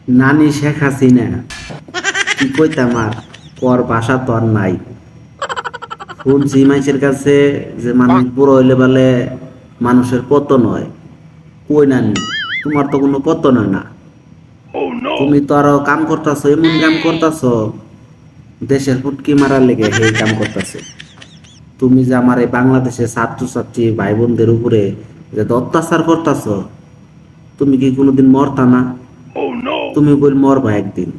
নানি শেখ হাসিনা কি কইতাম আর, কর ভাষা তো আর নাই। শুনছি মানুষের কাছে যে মানুষ বুড়ো হইলে বলে মানুষের পতন হয়। কই নানি, তোমার তো কোনো পতন হয় না। তুমি তো আরো কাম করতেছো, এমন কাম করতেছো দেশের ফুটকি মারার লেগে সেই কাম করতেছো। তুমি যে আমার এই বাংলাদেশের ছাত্রছাত্রী ভাই বোনদের উপরে যে অত্যাচার করতেছো, তুমি কি কোনোদিন মরতা না? তুমি বল মরবা একদিন।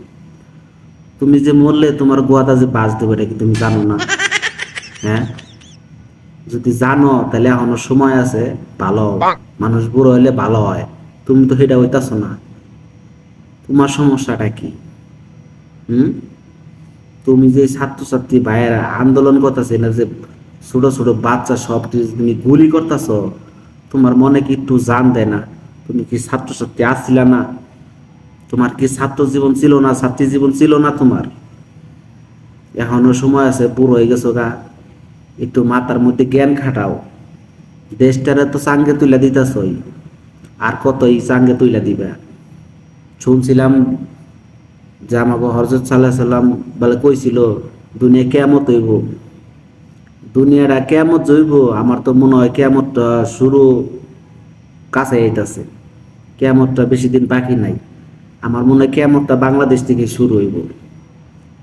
তুমি যে মরলে তোমার গোয়াদা যে বাঁচ দেবে, এটা কি তুমি জানো না? হ্যাঁ, যদি জানো তাহলে এখনো সময় আছে, ভালো হও। মানুষ বুড়ো হইলে ভালো হয়, তুমি তো সেটা হইতাছো না। তোমার সমস্যাটা কি? হুম? তুমি যে ছাত্রছাত্রী ভাইয়েরা আন্দোলন করতেছে না, যে ছোট ছোট বাচ্চা সব কিছু তুমি গুলি করতেছ, তোমার মনে কি একটু জান দেয় না? তুমি কি ছাত্রছাত্রী আসছিলা না? তোমার কি ছাত্র জীবন ছিল না, ছাত্রী জীবন ছিল না তোমার? এখনো সময় আছে, বুড়ো হয়ে গেছো গা, একটু মাথার মধ্যে জ্ঞান খাটাও। দেশটারে তো চাঙ্গে তুইলা দিতেছই, আর কত এই চাঙ্গে তুইলা দিবা? শুনছিলাম যে আমাকে হযরত সাল্লাল্লাহু আলাইহি সাল্লাম বলে কইছিল দুনিয়া কিয়ামত হইব। দুনিয়াটা কিয়ামত হইব, আমার তো মনে হয় কিয়ামতটা শুরু কাছে আইতাছে। কিয়ামতটা বেশি দিন বাকি নাই। আমার মনে হয় কিয়ামতটা বাংলাদেশ থেকে শুরু হইব।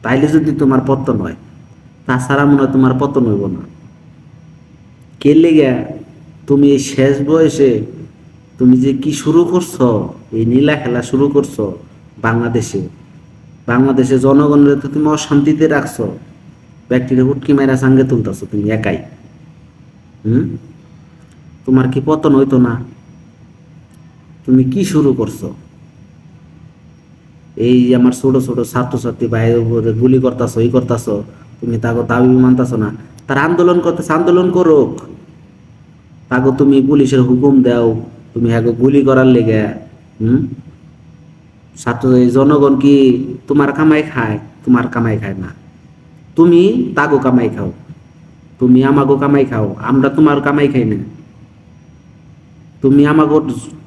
তাইলে যদি তোমার পতন হয়, তাছাড়া মনে হয় তোমার পতন হইব না। কে লেগা তুমি এই শেষ বয়সে তুমি যে কি শুরু করছো, এই নীলা খেলা শুরু করছো বাংলাদেশে। বাংলাদেশে জনগণের তো তুমি অশান্তিতে রাখছো, ব্যক্তিরা হুটকি মাইরা সাঙ্গে তুলতেছো তুমি একাই। হুম? তোমার কি পতন হইতো না? তুমি কি শুরু করছো? এই যে আমার ছোট ছোট ছাত্রছাত্রী বাইরে উপরে গুলি করতেছো, ই করতেছো, তুমি তাকে দাবি মানতেছো না। তার আন্দোলন করতেছে, আন্দোলন করুক। তাকে তুমি পুলিশের হুকুম দাও, তুমি হ্যাঁ গুলি করার লেগে। হুম? ছাত্র এই জনগণ কি তোমার কামাই খায়? তোমার কামাই খায় না। তুমি তাগো কামাই খাও, তুমি আমাগো কামাই খাও, আমরা তোমার কামাই খাই না। তুমি আমাগো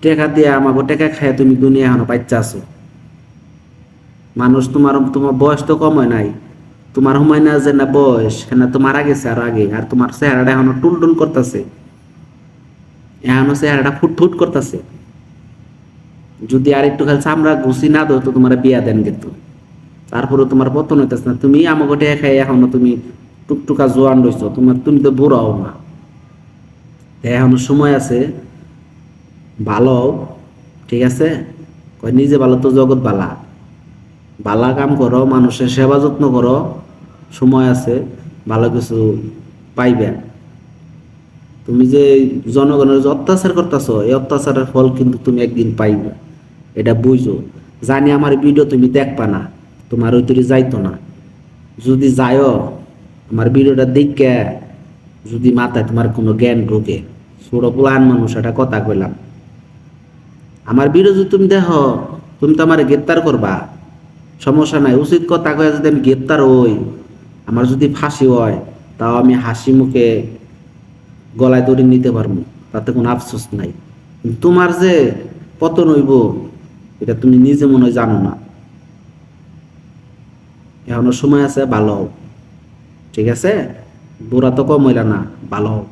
টেকা দিয়ে আমাগো টেকা খায় তুমি দুনিয়া এখনো বাচ্চা আছো। মানুষ তোমার তোমার বয়স তো কম হয় নাই। তোমার সময় না যে না বয়স না তো মারা গেছে আর আগে, আর তোমার চেহারাটা এখনো টুলটুল করতেছে, এখনো চেহারাটা ফুটফুট করতেছে। যদি আর একটু খালি চামড়া ঘুষি না দো তো তোমার বিয়া দেন কিন্তু। তারপরে তোমার পতন হইতেছে না। তুমি আমাকে টেকা খাই এখনো তুমি টুকটুকা জোয়ান রইছো, তোমার তুমি তো বুড়াও না। এখনো সময় আছে, ভালো হও, ঠিক আছে? কয় নিজে ভালো তো জগৎ বালা। বালা কাম করো, মানুষের সেবা যত্ন করো, সময় আছে, ভালো কিছু পাইবে। তুমি যে জনগণের যে অত্যাচার করতেছো, এই অত্যাচারের ফল কিন্তু তুমি একদিন পাইবে, এটা বুঝো। জানি আমার ভিডিও তুমি দেখবা না, তোমার ওই তৈরি যাইতো না। যদি যাইও, আমার ভিডিওটা দেখে যদি মাথায় তোমার কোনো জ্ঞান ঢোকে, ছোট প্লান মানুষ একটা কথা কইলাম, আমার ভিডিও যদি তুমি দেখো, তুমি তো আমার গ্রেপ্তার করবা, সমস্যা নাই। উচিত কথা কয়ে যদি আমি গ্রেপ্তার হই, আমার যদি ফাঁসি হয়, তাও আমি হাসি মুখে গলায় দড়ি নিতে পারবো, তাতে কোনো আফসোস নাই। কিন্তু তোমার যে পতন হইব, এটা তুমি নিজে মনে হয় জানো না। এখনো সময় আছে, ভালো হও, ঠিক আছে? বুড়া তো কম হইলা না, ভালো হও।